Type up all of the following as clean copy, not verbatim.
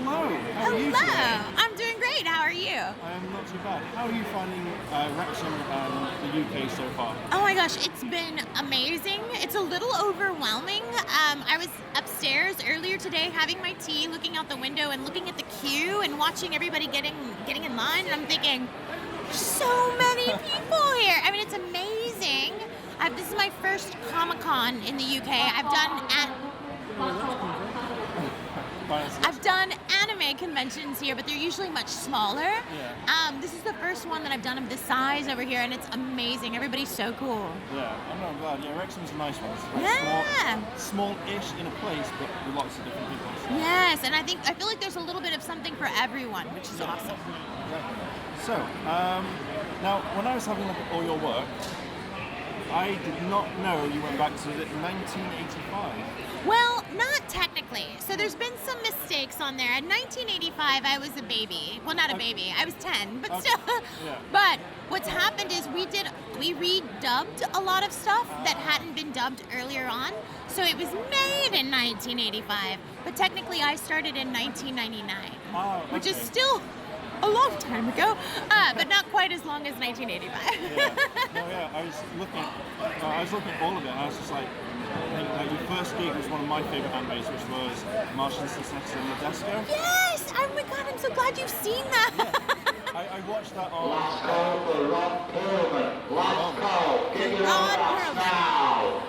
hello. How are you today? I'm doing great. How are you? I am not too bad. How are you finding Wrexham and the UK so far? Oh my gosh, it's been amazing. It's a little overwhelming. I was upstairs earlier today having my tea, looking out the window and looking at the queue and watching everybody getting in line, and I'm thinking, so many people here. I mean, it's amazing. This is my first Comic-Con in the UK. I've done anime conventions here, but they're usually much smaller. Yeah. This is the first one that I've done of this size over here, and it's amazing. Everybody's so cool. Yeah, I'm glad. Yeah, Wrexham's a nice one. It's very Yeah. small-ish in a place, but with lots of different people. Yes, and I feel like there's a little bit of something for everyone, which is awesome. Yeah. So, now when I was having a look at all your work, I did not know you went back to 1985. Well, not technically. So there's been some mistakes on there. In 1985, I was a baby. Well, not a baby. I was 10, but still. Yeah. But what's happened is we redubbed a lot of stuff that hadn't been dubbed earlier on. So it was made in 1985, but technically I started in 1999, which is still a long time ago, but not quite as long as 1985. I was looking at all of it, and I was just like, I think your first gig was one of my favorite animes, which was Martian Success and Nadesco. Yes! Oh my god, I'm so glad you've seen that. Yeah. I watched that on. Last call for Ron Perlman. Last call. Kick it off now.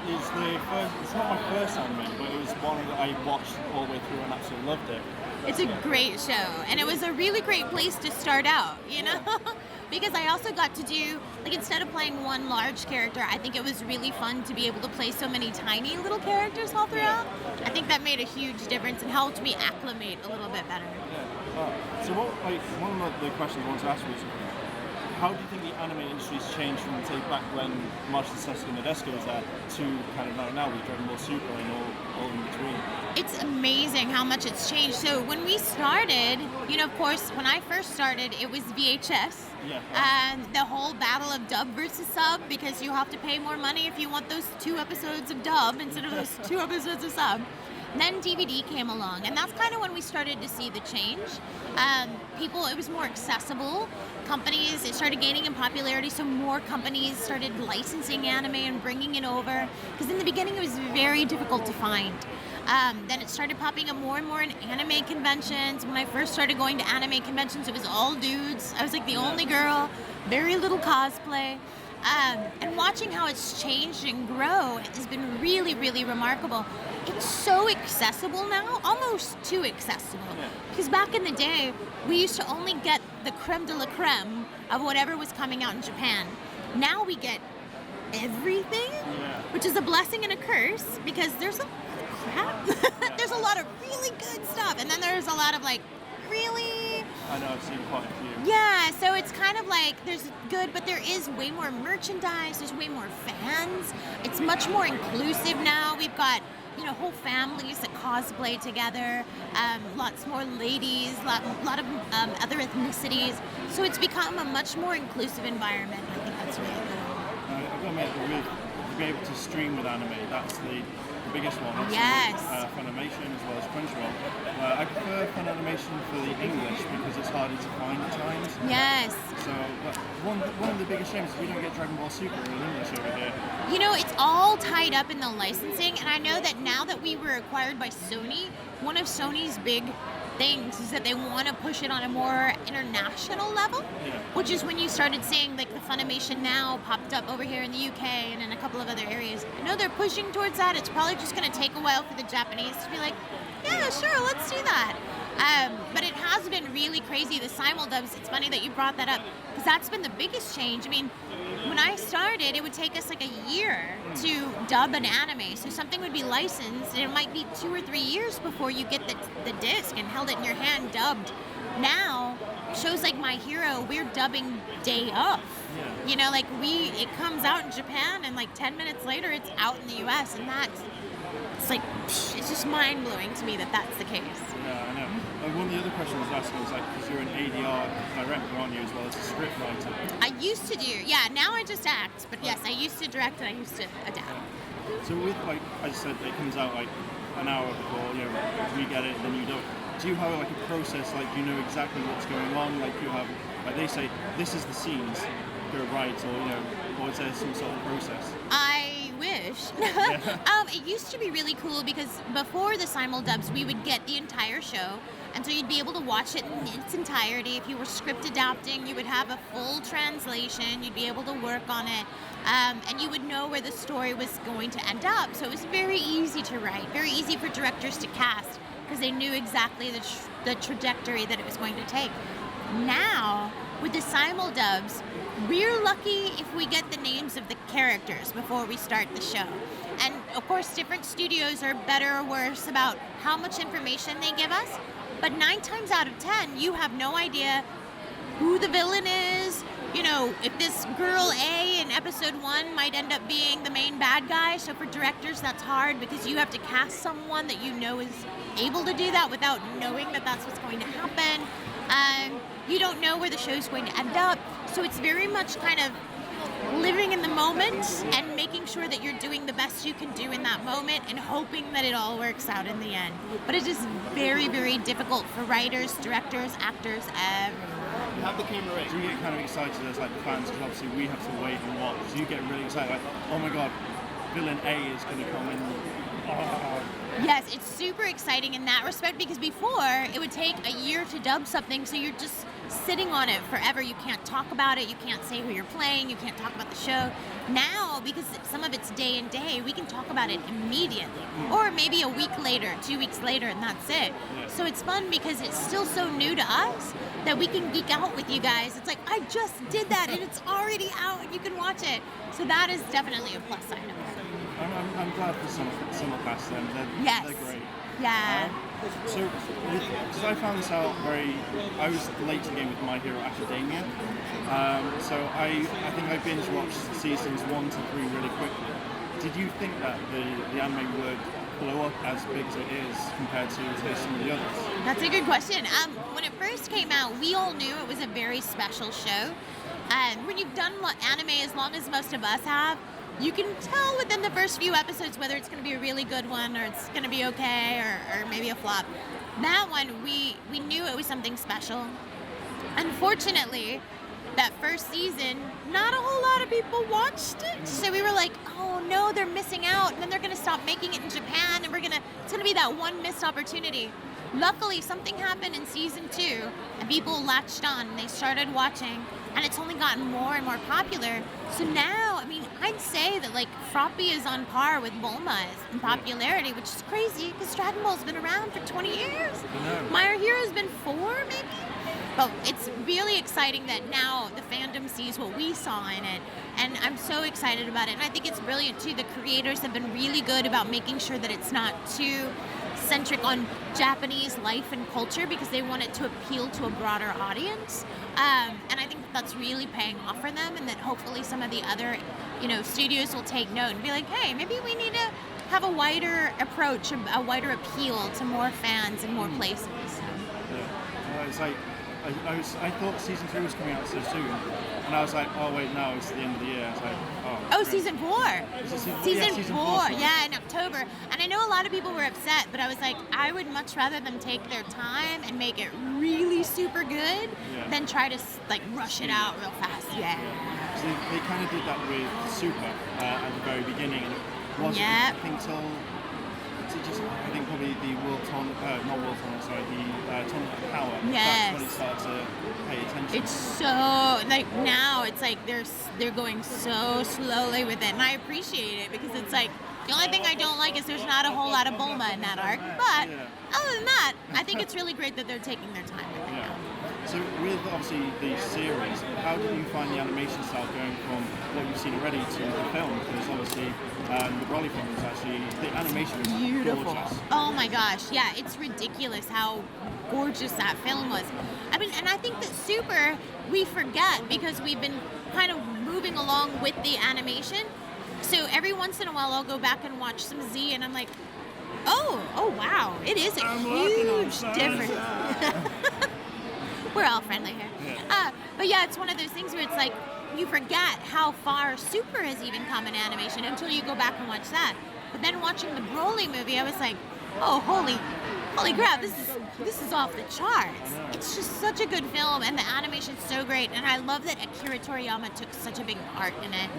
It's not my first anime, but it was one that I watched all the way through and absolutely loved it. It's a great show, and it was a really great place to start out, you know? Because I also got to do, like, instead of playing one large character, I think it was really fun to be able to play so many tiny little characters all throughout. I think that made a huge difference and helped me acclimate a little bit better. Yeah. So one of the questions I wanted to ask was, how do you think the anime industry's changed from, say, back when Martian Success and Nadesco was there to kind of now with Dragon Ball Super and all in between? It's amazing how much it's changed. So when we started, you know, of course, when I first started, it was VHS. Yeah. And the whole battle of dub versus sub, because you have to pay more money if you want those 2 episodes of dub instead of those 2 episodes of sub. Then DVD came along, and that's kind of when we started to see the change. It was more accessible. Companies, it started gaining in popularity, so more companies started licensing anime and bringing it over. Because in the beginning, it was very difficult to find. Then it started popping up more and more in anime conventions. When I first started going to anime conventions, it was all dudes. I was like the only girl, very little cosplay. And watching how it's changed and grow has been really, really remarkable. It's so accessible now, almost too accessible. Because back in the day, we used to only get the creme de la creme of whatever was coming out in Japan. Now we get everything, which is a blessing and a curse, because there's a lot of crap. There's a lot of really good stuff, and then there's a lot of like, really? I know, I've seen quite a few. Yeah, so it's kind of like there's good, but there is way more merchandise, there's way more fans. It's much more inclusive now. We've got, you know, whole families that cosplay together, lots more ladies, lot of other ethnicities. So it's become a much more inclusive environment. I think that's really good. I've got to admit, to be able to stream with anime, that's the biggest one. Yes. Funimation as well as Crunchyroll. I prefer Funimation for the English because it's harder to find at times. Yes. So one of the biggest shames is we don't get Dragon Ball Super in English over here. You know, it's all tied up in the licensing, and I know that now that we were acquired by Sony, one of Sony's big things is that they want to push it on a more international level, which is when you started seeing like the Funimation Now popped up over here in the UK and in a couple of other areas. I know they're pushing towards that. It's probably just going to take a while for the Japanese to be like, yeah, sure, let's do that. But it has been really crazy, the simuldubs. It's funny that you brought that up, because that's been the biggest change. I mean, when I started, it would take us like a year to dub an anime. So something would be licensed, and it might be 2 or 3 years before you get the disc and held it in your hand dubbed. Now, shows like My Hero, we're dubbing day of. You know, like it comes out in Japan, and like 10 minutes later, it's out in the US, and it's like, it's just mind-blowing to me that that's the case. Yeah, I know. One of the other questions I was asking was like, because you're an ADR director, aren't you, as well as a script writer? I used to do, yeah, now I just act, but yes, I used to direct and I used to adapt. So with, like, as I said, it comes out like, I an hour before, you know, we get it, then you don't. Do you have like a process, like you know exactly what's going on, like you have, like they say, this is the scenes, go right, or you know, or is there some sort of process? I wish. It used to be really cool because before the simuldubs, we would get the entire show, and so you'd be able to watch it in its entirety. If you were script adapting, you would have a full translation. You'd be able to work on it, and you would know where the story was going to end up. So it was very easy to write, very easy for directors to cast, because they knew exactly the trajectory that it was going to take. Now, with the simuldubs, we're lucky if we get the names of the characters before we start the show. And of course, different studios are better or worse about how much information they give us, but 9 times out of 10, you have no idea who the villain is. You know, if this girl A in episode 1 might end up being the main bad guy. So for directors, that's hard because you have to cast someone that you know is able to do that without knowing that that's what's going to happen. You don't know where the show's going to end up. So it's very much kind of living in the moment and making sure that you're doing the best you can do in that moment and hoping that it all works out in the end. But it is very, very difficult for writers, directors, actors, everyone. You have the camera ready. Do you get kind of excited as like the fans, because obviously we have to wait and watch. Do you get really excited, like, oh my god, villain A is going to come in? Oh. Yes, it's super exciting in that respect because before it would take a year to dub something, so you're just sitting on it forever. You can't talk about it, you can't say who you're playing, you can't talk about the show. Now, because some of it's day and day, we can talk about it immediately. Or maybe a week later, 2 weeks later, and that's it. Yeah. So it's fun because it's still so new to us that we can geek out with you guys. It's like, I just did that and it's already out and you can watch it. So that is definitely a plus side of it. I'm glad for simulcast then. Yes. They're great. Yeah. So, because I found this out I was late to the game with My Hero Academia. So I think I binge watched seasons 1 to 3 really quickly. Did you think that the anime would blow up as big as it is compared to some of the others? That's a good question. When it first came out, we all knew it was a very special show. When you've done anime as long as most of us have, you can tell within the first few episodes whether it's going to be a really good one or it's going to be okay or maybe a flop. That one, we knew it was something special. Unfortunately, that first season, not a whole lot of people watched it. So we were like, oh no, they're missing out. And then they're going to stop making it in Japan and it's going to be that one missed opportunity. Luckily, something happened in season 2 and people latched on and they started watching, and it's only gotten more and more popular. So now, I mean, I'd say that like Froppy is on par with Bulma in popularity, which is crazy because Dragon Ball's been around for 20 years. My Hero's been 4 maybe. But it's really exciting that now the fandom sees what we saw in it, and I'm so excited about it. And I think it's brilliant too. The creators have been really good about making sure that it's not too centric on Japanese life and culture because they want it to appeal to a broader audience. And I think that's really paying off for them, and that hopefully some of the other, studios will take note and be like, hey, maybe we need to have a wider approach, a wider appeal to more fans in more places. Yeah. It's like I thought season 3 was coming out so soon, and I was like, oh wait, no, it's the end of the year. I was like, oh. Season 4. Season 4, yeah, in October. And I know a lot of people were upset, but I was like, I would much rather them take their time and make it really super good than try to rush it out real fast. Yeah. So they kind of did that with Super at the very beginning, and it wasn't, I think probably the World Tournament, not World Tournament, sorry, the Tournament of Power. Yes. That's when it started to pay attention. It's so, now it's like they're going so slowly with it, and I appreciate it because it's like, the only thing I don't like is there's not a whole lot of Bulma in that arc, but other than that, I think it's really great that they're taking their time with it. So with obviously the series, how did you find the animation style going from what you've seen already to the film? Because obviously the Broly film was actually, the animation was beautiful. Gorgeous. Oh my gosh, yeah, it's ridiculous how gorgeous that film was. I mean, and I think that Super, we forget because we've been kind of moving along with the animation. So every once in a while I'll go back and watch some Z and I'm like, oh wow, it is a huge difference. We're all friendly here. Yeah. But yeah, it's one of those things where it's like, you forget how far Super has even come in animation until you go back and watch that. But then watching the Broly movie, I was like, oh, holy crap, this is off the charts. It's just such a good film, and the animation's so great, and I love that Akira Toriyama took such a big part in it.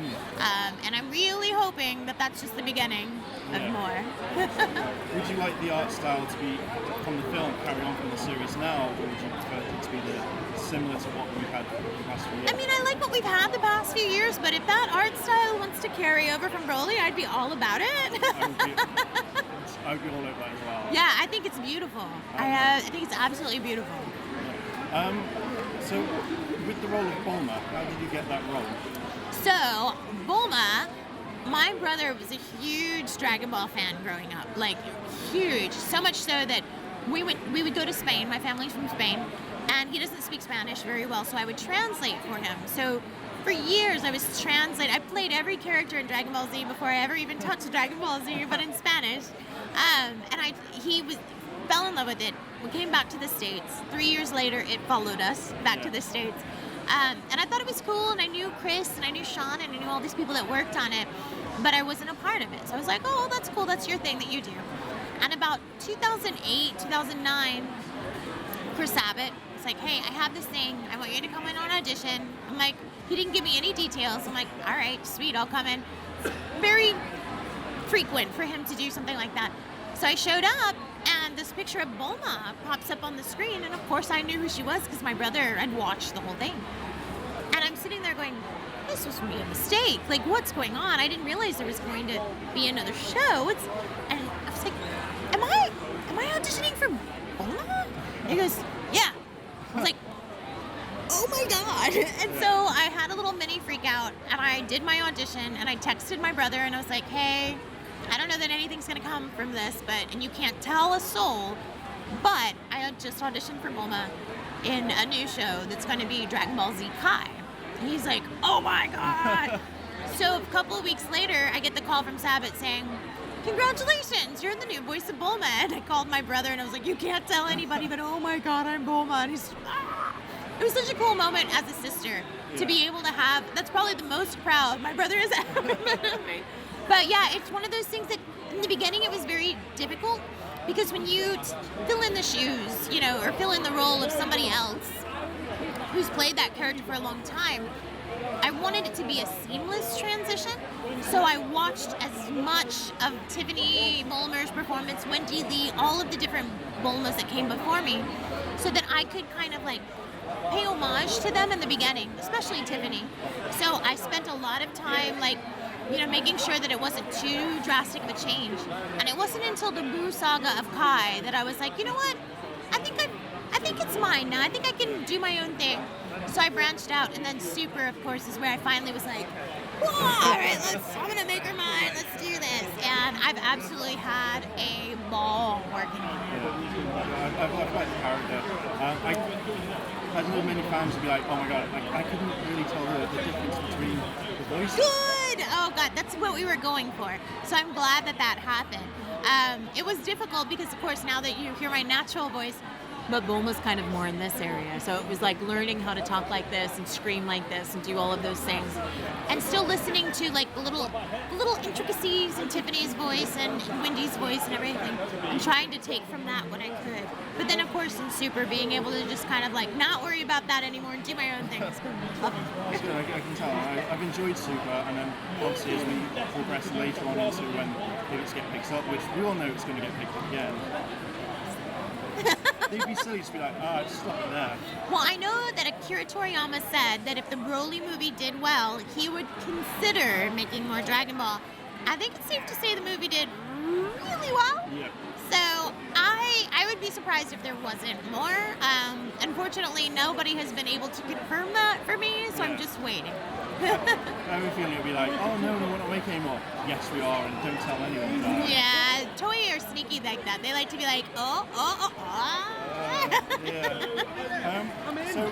And I'm really hoping that that's just the beginning of more. Would you like the art style to be from the film, carry on from the series now, or would you prefer it to be similar to what we've had the past few years? I mean, I like what we've had the past few years, but if that art style wants to carry over from Broly, I'd be all about it. I would be all over that as well. Yeah, I think it's beautiful. I think it's absolutely beautiful. So, with the role of Bulma, how did you get that role? So, Bulma, my brother was a huge Dragon Ball fan growing up, like huge. So much so that we would go to Spain. My family's from Spain, and he doesn't speak Spanish very well, so I would translate for him. So for years, I was translating. I played every character in Dragon Ball Z before I ever even touched Dragon Ball Z, but in Spanish. And he fell in love with it. We came back to the States. 3 years later, it followed us back to the States. And I thought it was cool, and I knew Chris, and I knew Sean, and I knew all these people that worked on it, but I wasn't a part of it. So I was like, oh, that's cool, that's your thing that you do. And about 2008, 2009, Chris Abbott was like, hey, I have this thing, I want you to come in on audition. I'm like, he didn't give me any details. I'm like, all right, sweet, I'll come in. It's very frequent for him to do something like that. So I showed up, and this picture of Bulma pops up on the screen, and of course I knew who she was because my brother had watched the whole thing. And I'm sitting there going, this was a mistake. Like, what's going on? I didn't realize there was going to be another show. And I was like, am I auditioning for Bulma? And he goes, yeah. I was like, oh my God. And so I had a little mini freak out, and I did my audition, and I texted my brother, and I was like, hey, I don't know that anything's gonna come from this, and you can't tell a soul, but I just auditioned for Bulma in a new show that's gonna be Dragon Ball Z Kai. And he's like, oh my God. So a couple of weeks later, I get the call from Sabat saying, congratulations, you're the new voice of Bulma. And I called my brother, and I was like, you can't tell anybody, but oh my God, I'm Bulma. And he's, ah. It was such a cool moment as a sister to be able to have, that's probably the most proud my brother has ever been of me. But yeah, it's one of those things that in the beginning it was very difficult because when you fill in the shoes, or fill in the role of somebody else who's played that character for a long time, I wanted it to be a seamless transition. So I watched as much of Tiffany Bulmer's performance, Wendy Lee, all of the different Bulmas that came before me, so that I could kind of like pay homage to them in the beginning, especially Tiffany. So I spent a lot of time making sure that it wasn't too drastic of a change. And it wasn't until the Buu saga of Kai that I was like, you know what? I think it's mine now. I think I can do my own thing. So I branched out, and then Super, of course, is where I finally was like, all right, I'm gonna make her mine. Let's do this. And I've absolutely had a ball working on it. I've liked the character. I've known many fans would be like, oh my God, I couldn't really tell the difference between the voices. Good! Oh God, that's what we were going for. So I'm glad that happened. It was difficult because, of course, now that you hear my natural voice, but Bulma's kind of more in this area. So it was like learning how to talk like this and scream like this and do all of those things. And still listening to like the little intricacies in Tiffany's voice and Wendy's voice and everything. And trying to take from that what I could. But then, of course, in Super, being able to just kind of like not worry about that anymore and do my own thing. It's good. I can tell. I've enjoyed Super, and then obviously as we progress later on into when it gets picked up, which we all know it's going to get picked up again. They'd be silly to be like, just stop it there. Well, I know that Akira Toriyama said that if the Broly movie did well, he would consider making more Dragon Ball. I think it's safe to say the movie did really well. Yeah. So I would be surprised if there wasn't more. Unfortunately, nobody has been able to confirm that for me, so I'm just waiting. I have a feeling it'll be like, oh no, we're not making any more. Yes, we are, and don't tell anyone about it. Yeah, Toei are sneaky like that. They like to be like, So,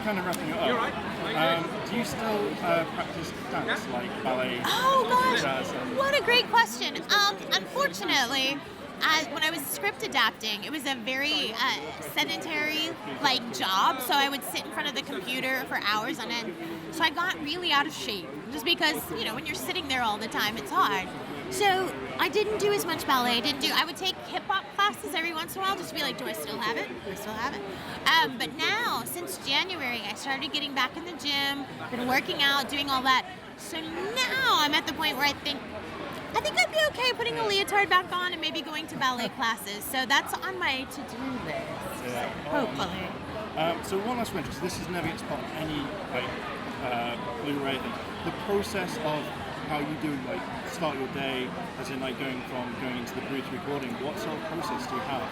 kind of wrapping it up, do you still practice dance, like ballet? Oh gosh, jazz, what a great question. Unfortunately, when I was script adapting, it was a very sedentary job, so I would sit in front of the computer for hours on end. So I got really out of shape, just because when you're sitting there all the time, it's hard. So I didn't do as much ballet. I would take hip hop classes every once in a while just to be like, do I still have it? Do I still have it? But now, since January, I started getting back in the gym, been working out, doing all that. So now I'm at the point where I think I'd be okay putting a leotard back on and maybe going to ballet classes. So that's on my to-do list. Yeah. Hopefully. So one last question, this is never gets part of any Blu-ray thing. The process of how you do start your day, as in going into the booth recording, what sort of process do you have?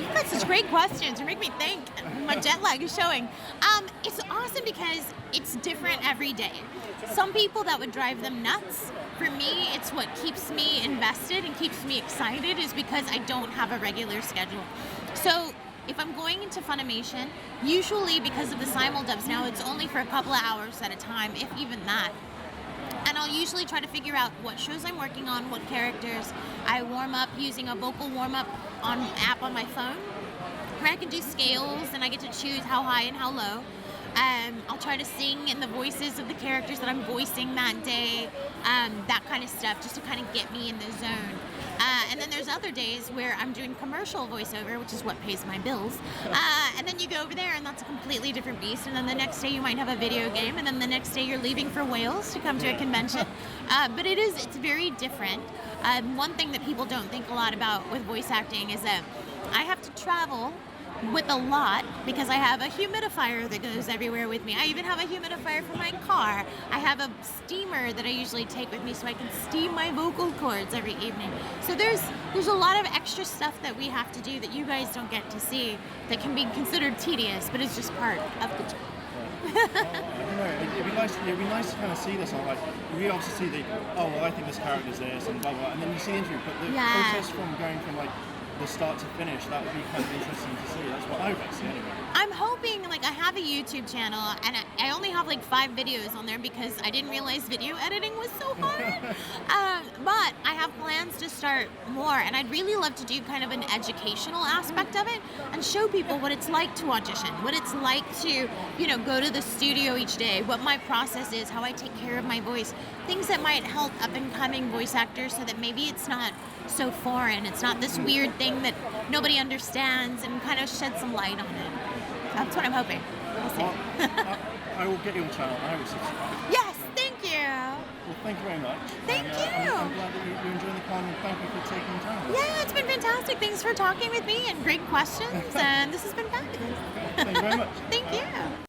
You've got such great questions. You make me think. My jet lag is showing. It's awesome because it's different every day. Some people that would drive them nuts. For me, it's what keeps me invested and keeps me excited is because I don't have a regular schedule. So if I'm going into Funimation, usually because of the simuldubs now, it's only for a couple of hours at a time, if even that. And I'll usually try to figure out what shows I'm working on, what characters. I warm up using a vocal warm-up app on my phone, where I can do scales and I get to choose how high and how low. I'll try to sing in the voices of the characters that I'm voicing that day, that kind of stuff, just to kind of get me in the zone. And then there's other days where I'm doing commercial voiceover, which is what pays my bills. And then you go over there and that's a completely different beast. And then the next day you might have a video game. And then the next day you're leaving for Wales to come to a convention. But it's very different. One thing that people don't think a lot about with voice acting is that I have to travel with a lot because I have a humidifier that goes everywhere with me. I even have a humidifier for my car. I have a steamer that I usually take with me so I can steam my vocal cords every evening. So there's a lot of extra stuff that we have to do that you guys don't get to see that can be considered tedious, but it's just part of the job. It'd be nice to kind of see this on we obviously see I think this character's this and blah blah, and then you see the interview, but the process from going from the start to finish, that would be kind of interesting to see. That's what I would like to see anyway. I'm hoping, I have a YouTube channel, and I only have 5 videos on there because I didn't realize video editing was so hard. But I have plans to start more, and I'd really love to do kind of an educational aspect of it and show people what it's like to audition, what it's like to, go to the studio each day, what my process is, how I take care of my voice, things that might help up-and-coming voice actors so that maybe it's not so foreign, it's not this weird thing that nobody understands, and kind of shed some light on it. That's what I'm hoping. We'll see. Well, I will get you on channel. I will subscribe. Yes, thank you. Well, thank you very much. Thank you. I'm glad that you're enjoying the con, and thank you for taking the time. Yeah, it's been fantastic. Thanks for talking with me and great questions, and this has been fabulous. Thank you very much. Thank you.